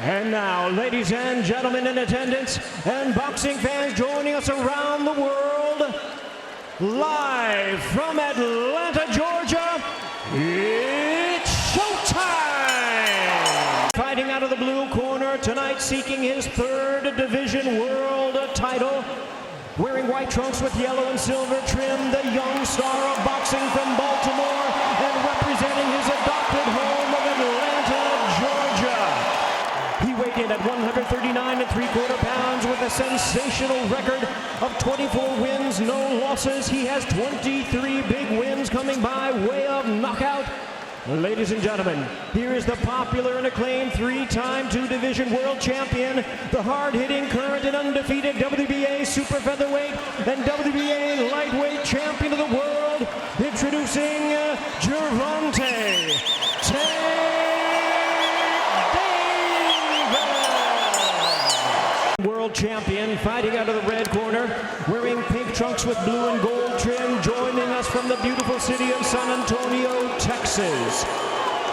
And now, ladies and gentlemen in attendance and boxing fans joining us around the world, live from Atlanta, Georgia, it's showtime! Fighting out of the blue corner tonight, seeking his third division world title, wearing white trunks with yellow and silver trim, the young star of boxing from Baltimore and representing his adopted home of Atlanta, Georgia. He weighed in at 139 3/4 pounds with a sensational record of 24 wins, no losses. He has 23 big wins coming by way of knockout. Ladies and gentlemen, here is the popular and acclaimed three-time two-division world champion, the hard-hitting, current and undefeated WBA super featherweight and WBA lightweight champion of the world, introducing Gervonta Davis. World champion, fighting out of the red corner, wearing pink trunks with blue and gold trim, joining us from the beautiful city of San Antonio, Texas.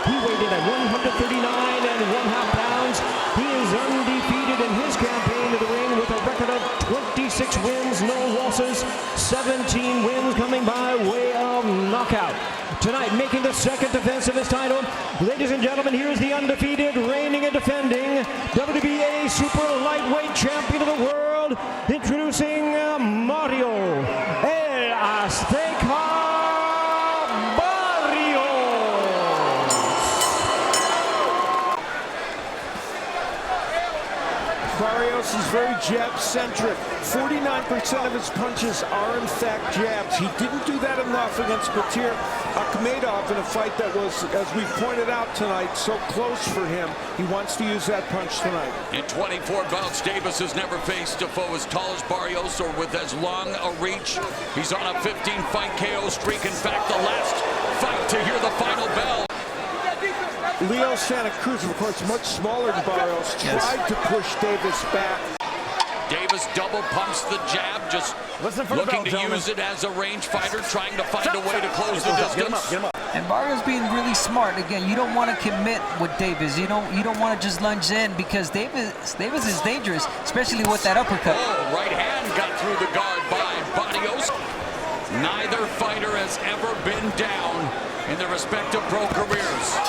He weighed in at 139 1/2 pounds. He is undefeated in his campaign to the ring with a record of 26 wins, no losses, 17 wins coming by way of knockout. Tonight, making the second defense of his title, ladies and gentlemen, here is the undefeated, reigning and defending WBA super lightweight champion of the world, introducing Mario El Azteca Barrios. Barrios is very jab-centric. 49% of his punches are in fact jabs. He didn't do that enough against Batir Akhmedov in a fight that was, as we pointed out tonight, so close for him. He wants to use that punch tonight. In 24 bouts, Davis has never faced a foe as tall as Barrios or with as long a reach. He's on a 15-fight KO streak. In fact, the last fight to hear the final bell. Leo Santa Cruz, of course, much smaller than Barrios, tried to push Davis back. Davis double pumps the jab, just looking to use it as a range fighter, trying to find a way to close the distance. And Barrios being really smart. Again, you don't want to commit with Davis. You don't want to just lunge in because Davis is dangerous, especially with that uppercut. Oh, right hand got through the guard by Barrios. Neither fighter has ever been down in their respective pro careers.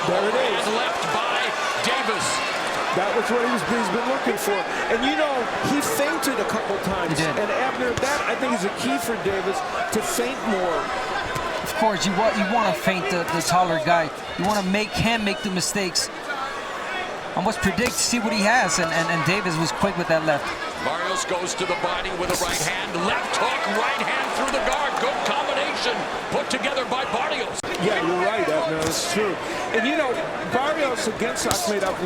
There it is. And left by Davis. That was what he's been looking for. And you know, he feinted a couple times. He did. And Abner, that I think is a key for Davis, to feint more. Of course, you want to feint the taller guy. You want to make him make the mistakes. Almost predict, see what he has, and Davis was quick with that left. Barrios goes to the body with a right hand, left hook, right hand through the guard. Good combination put together by Barrios. Yeah, you're right, Abner, that's true. And you know, Barrios against Akhmedov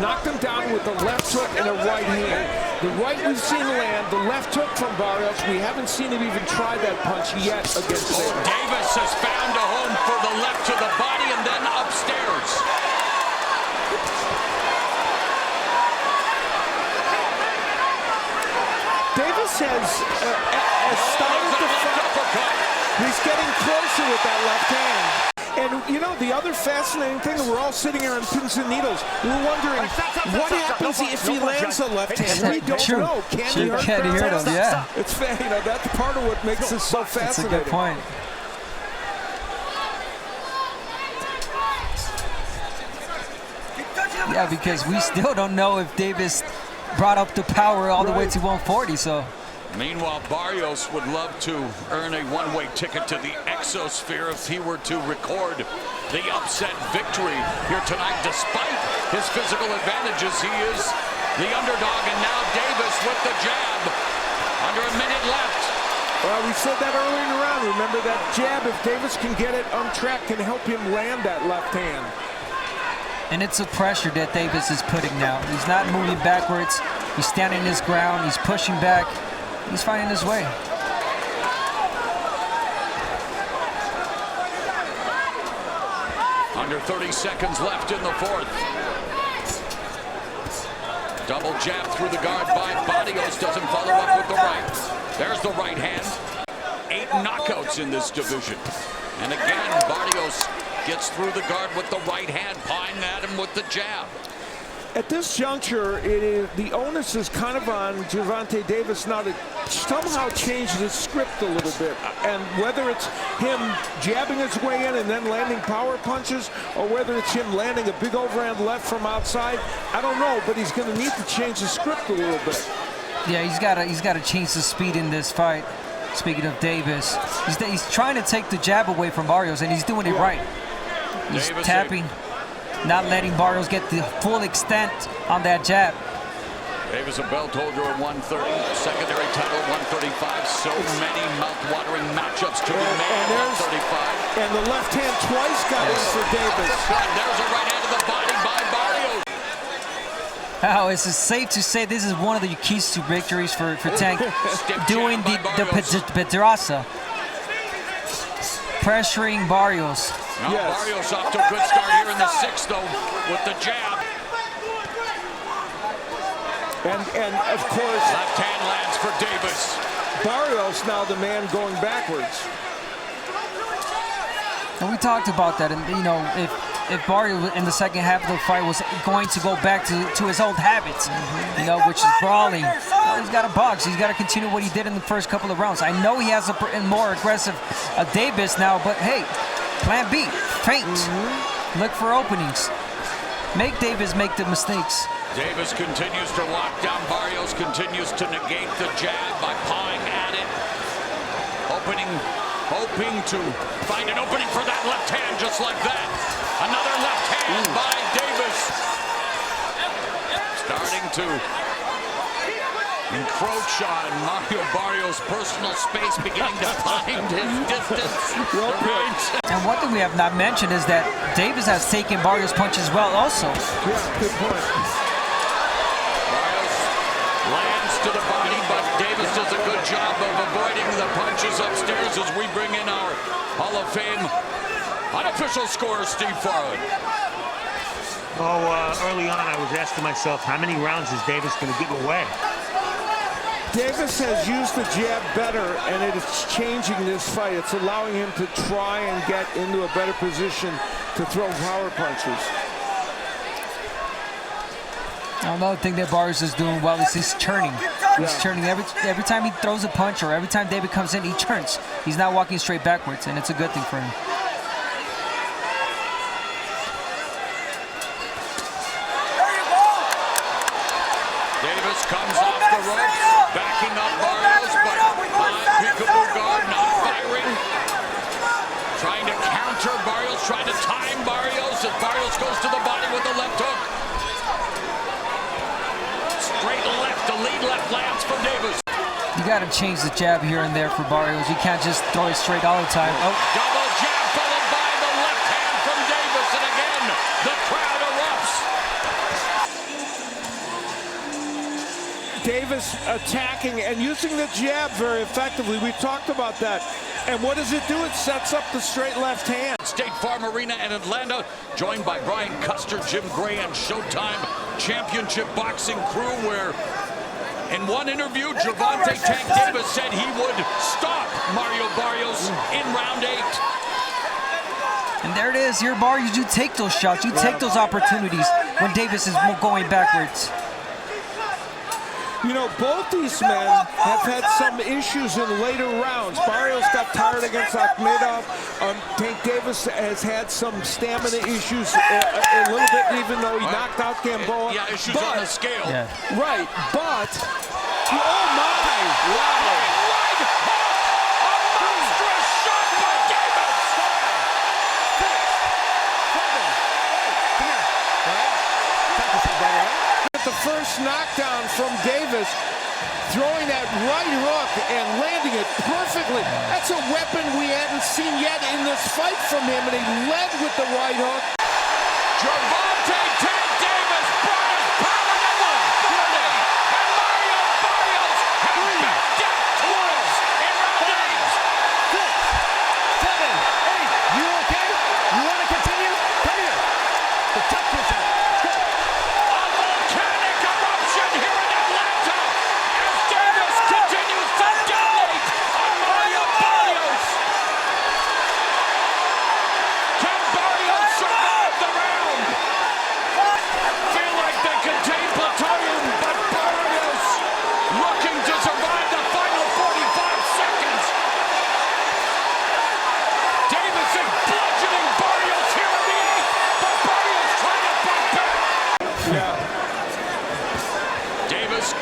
knocked him down with a left hook and a right hand. The right we've seen land, the left hook from Barrios, we haven't seen him even try that punch yet against Davis. Davis has found a home for the left to the body and then upstairs. Davis has started to fight. He's getting closer with that left hand. And you know, the other fascinating thing, we're all sitting here on pins and needles. We're wondering what happens if he lands a left hand. We don't know. Can he hurt him? Yeah. It's fair, you know, that's part of what makes this so fascinating. That's a good point. Yeah, because we still don't know if Davis brought up the power all the way to 140, so. Meanwhile, Barrios would love to earn a one-way ticket to the exosphere if he were to record the upset victory here tonight. Despite his physical advantages, he is the underdog, and now Davis with the jab. Under a minute left. Well, we said that earlier in the round. Remember that jab, if Davis can get it on track, can help him land that left hand. And it's a pressure that Davis is putting now. He's not moving backwards. He's standing his ground. He's pushing back. He's finding his way. Under 30 seconds left in the fourth. Double jab through the guard by Barrios. Doesn't follow up with the right. There's the right hand. 8 knockouts in this division. And again, Barrios gets through the guard with the right hand, pawing at him with the jab. At this juncture, the onus is kind of on Gervonta Davis now to somehow change the script a little bit. And whether it's him jabbing his way in and then landing power punches, or whether it's him landing a big overhand left from outside, I don't know, but he's going to need to change the script a little bit. Yeah, he's got to change the speed in this fight. Speaking of Davis, he's trying to take the jab away from Barrios, and he's doing it right. He's Davis tapping, not letting Barrios get the full extent on that jab. Davis, a belt holder at 130, secondary title 135. So many mouth-watering matchups to be made at 135. And the left hand twice got in for Davis. There's a right hand to the body by Barrios. How is it safe to say this is one of the keys to victories for Tank? Doing the Pedraza, pressuring Barrios. Now Barrios off to a good start here in the 6th, though, with the jab. And of course, Left hand lands for Davis. Barrios now the man going backwards. And we talked about that, and you know, if Barrios in the second half of the fight was going to go back to his old habits, you know, which is brawling, well, he's got to box. He's got to continue what he did in the first couple of rounds. I know he has a more aggressive Davis now, but hey, plan B, feint. Look for openings. Make Davis make the mistakes. Davis continues to lock down. Barrios continues to negate the jab by pawing at it. Hoping to find an opening for that left hand just like that. Another left hand by Davis. Starting to encroach on Mario Barrios' personal space, beginning to find his distance. And one thing we have not mentioned is that Davis has taken Barrios' punches well also. Yeah, good point. Barrios lands to the body, but Davis does a good job of avoiding the punches upstairs as we bring in our Hall of Fame unofficial scorer, Steve Farland. Early on, I was asking myself, how many rounds is Davis going to give away? Davis has used the jab better, and it is changing this fight. It's allowing him to try and get into a better position to throw power punches. Another thing that Barrios is doing well is he's turning. He's turning every time he throws a punch or every time David comes in, he turns. He's not walking straight backwards, and it's a good thing for him. Davis comes off the ropes, backing up Barrios, but on peekaboo guard, not firing. Trying to counter Barrios, trying to time Barrios as Barrios goes to the body with the left hook. Straight left, the lead left lands for Davis. You got to change the jab here and there for Barrios. You can't just throw it straight all the time. Oh. Double jab followed by the left hand from Davis, and again, the crowd erupts. Davis attacking and using the jab very effectively. We've talked about that. And what does it do? It sets up the straight left hand. State Farm Arena in Atlanta, joined by Brian Custer, Jim Gray, and Showtime Championship Boxing crew, where in one interview, Gervonta Tank Davis said he would stop Mario Barrios in round 8. And there it is. Here, Barrios, you take those shots. You take those opportunities when Davis is going backwards. You know, both these men have had some issues in later rounds. Barrios got tired against Akhmedov. Tank Davis has had some stamina issues a little bit, even though he knocked out Gamboa. Yeah, issues on the scale. Yeah. Right, but, oh my, wow. Right hook! A monstrous shot by Davis! The first knockdown from Davis, throwing that right hook and landing it perfectly. That's a weapon we hadn't seen yet in this fight from him, and he led with the right hook. Gervonta Tank Davis brought his power to 130, and Mario Barrios has backed down twice in round 8. 6, 7, 8. You okay? You want to continue? Come here. The top pusher. Yeah. Davis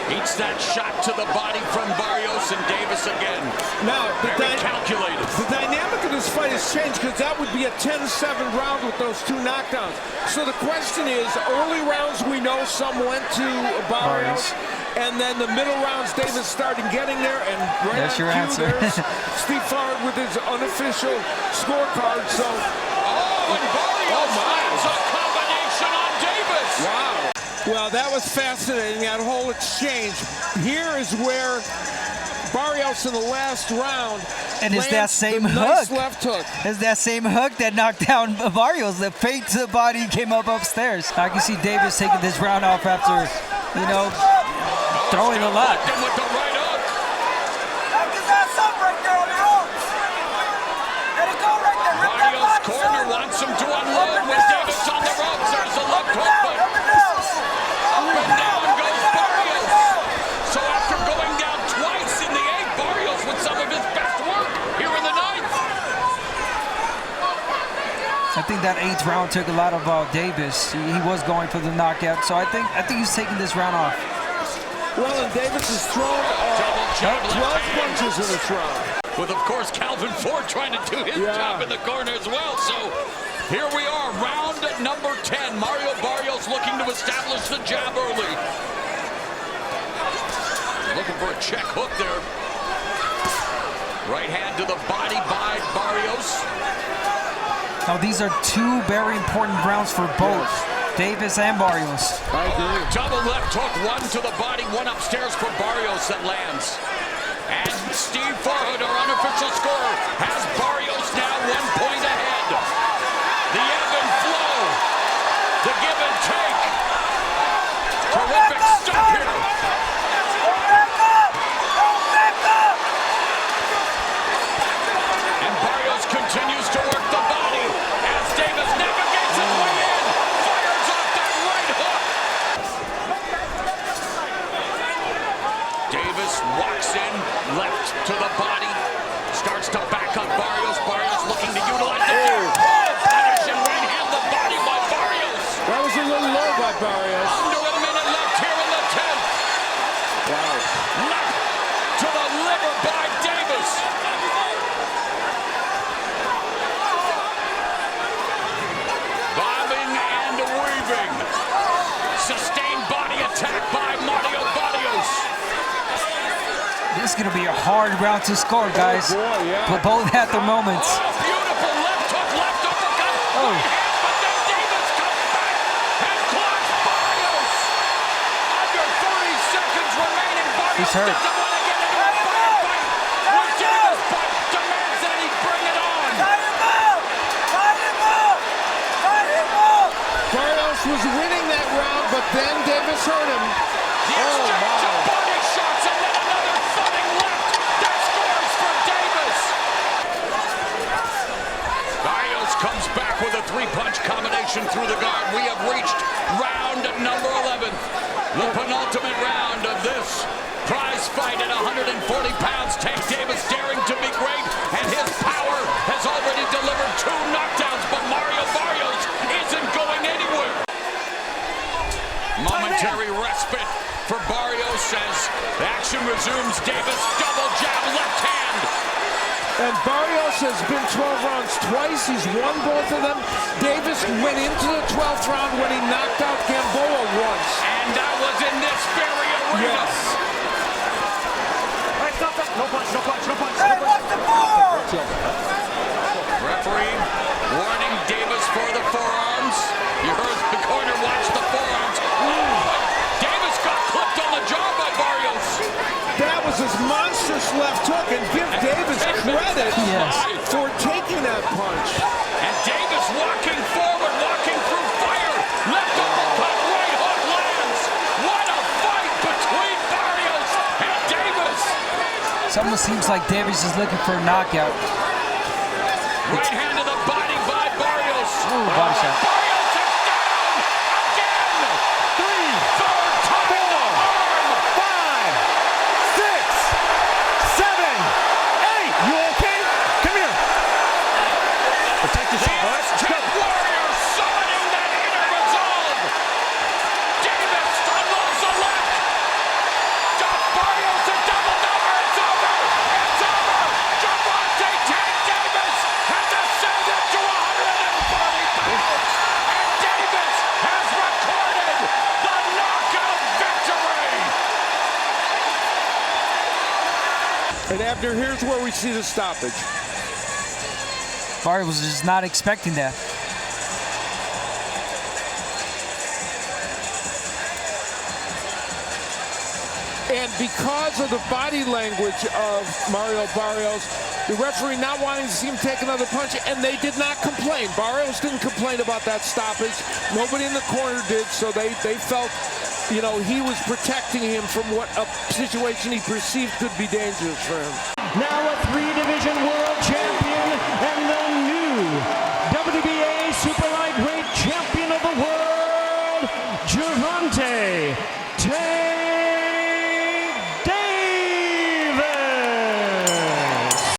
eats that shot to the body from Barrios, and Davis again. Now, Very calculated. the dynamic of this fight has changed because that would be a 10-7 round with those 2 knockdowns. So the question is, early rounds we know some went to Barrios, and then the middle rounds Davis started getting there, and right That's on your cue, answer. there's Steve Farr with his unofficial scorecard. So, And Barrios lands a combination on Davis. wow. Well, that was fascinating, that whole exchange. Here is where Barrios in the last round And it's that lands same the nice hook. left hook. It's that same hook that knocked down Barrios. The fade to the body came up upstairs. I can see Davis taking this round off after, you know, throwing a lot. With the right hook. Barrios' corner wants him to unload with Davis on the ropes. There's a left hook, but up and down goes Barrios. So after going down twice in the 8th, Barrios with some of his best work here in the 9th. I think that 8th round took a lot of Davis. He was going for the knockout, so I think he's taking this round off. Well, and Davis has thrown Double jab, 12 left hand. punches in this round. With, of course, Calvin Ford trying to do his job in the corner as well. So here we are, round number 10. Mario Barrios looking to establish the jab early. Looking for a check hook there. Right hand to the body by Barrios. Now these are 2 very important rounds for both Davis and Barrios. I agree. Double left hook, one to the body, one upstairs for Barrios that lands. And Steve Farhood, our unofficial scorer, has Barrios now 1 point ahead. The ebb and flow, the give and take. Terrific stuff here. And Barrios continues to work the body as Davis navigates his way in. Fires off that right hook. Davis walks in, left to the body, starts to back up Barrios. Barrios looking to utilize the finishing right hand, the body by Barrios. That was a little low by Barrios. Under a minute left here in the 10th. Wow. Left to the liver by Davis. Bobbing and weaving. Sustained body attack by Mario Barrios. This is going to be a hard round to score, guys. Oh boy, yeah. But both had their moments. Oh, beautiful left hook, left uppercut. Oh. Right hand, but then Davis comes back and clocks Barrios. Under 30 seconds remaining. Barrios He's hurt. doesn't want to get into a firefight with Davis, but demands that he bring it on. Barrios was winning that round, but then Davis hurt him. The exchange of body shots and then another thudding left. That scores for Davis. Barrios comes back with a 3-punch combination through the guard. We have reached round number 11. The penultimate round of this prize fight at 140 pounds. Tank Davis daring to be great, and his power has already delivered 2 knockdowns, but Mario Barrios isn't going anywhere. Momentary respite for Barrios as action resumes. Davis double jab left hand. And Barrios has been 12 rounds twice. He's won both of them. Davis went into the 12th round when he knocked out Gamboa once. And that was in this very arena. Yes. No punch, no punch, no punch. Referee warning Davis for the forearms. You heard the corner watch the forearms. Davis got clipped on the jaw by Barrios. That was his monstrous left hook, and give Davis credit for taking that punch. And Davis walking forward, walking through fire. Left uppercut, right hook lands. What a fight between Barrios and Davis. It almost seems like Davis is looking for a knockout. Right hand to the body by Barrios. Ooh, body shot. Barrios is down again. 3rd time in the arm. 5, 6, 7, 8. You okay? Come here. Take the The shot, all right? Aztec Warrior summoning that inner resolve. And Abner, here's where we see the stoppage. Barrios was just not expecting that. And because of the body language of Mario Barrios, the referee not wanting to see him take another punch, and they did not complain. Barrios didn't complain about that stoppage. Nobody in the corner did, so they felt, you know, he was protecting him from what a situation he perceived could be dangerous for him. Now a 3-division